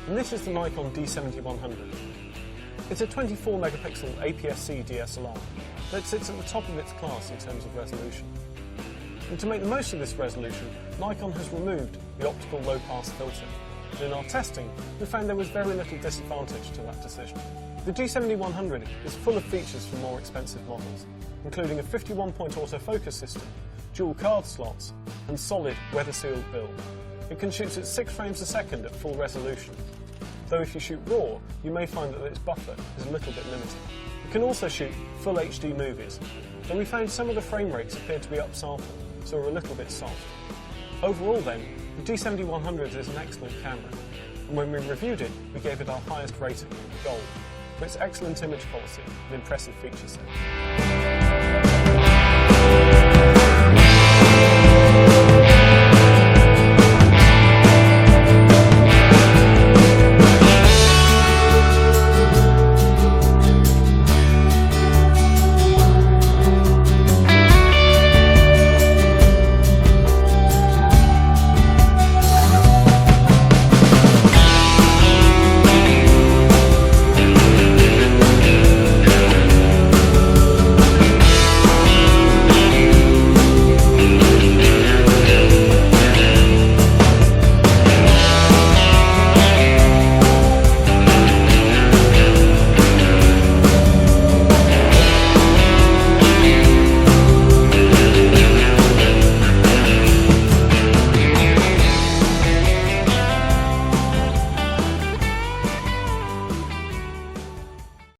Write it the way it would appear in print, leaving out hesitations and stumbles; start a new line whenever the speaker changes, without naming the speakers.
and this is the Nikon D7100. It's a 24 megapixel APS-C DSLR that sits at the top of its class in terms of resolution. And to make the most of this resolution, Nikon has removed the optical low-pass filter. And in our testing, we found there was very little disadvantage to that decision. The D7100 is full of features for more expensive models, including a 51-point autofocus system, dual card slots, and solid weather-sealed build. It can shoot at 6 frames a second at full resolution, though if you shoot RAW, you may find that its buffer is a little bit limited. It can also shoot full HD movies, though we found some of the frame rates appeared to be upsampled, so are a little bit soft. Overall then, the D7100 is an excellent camera, and when we reviewed it, we gave it our highest rating, Gold, for its excellent image quality and impressive feature set.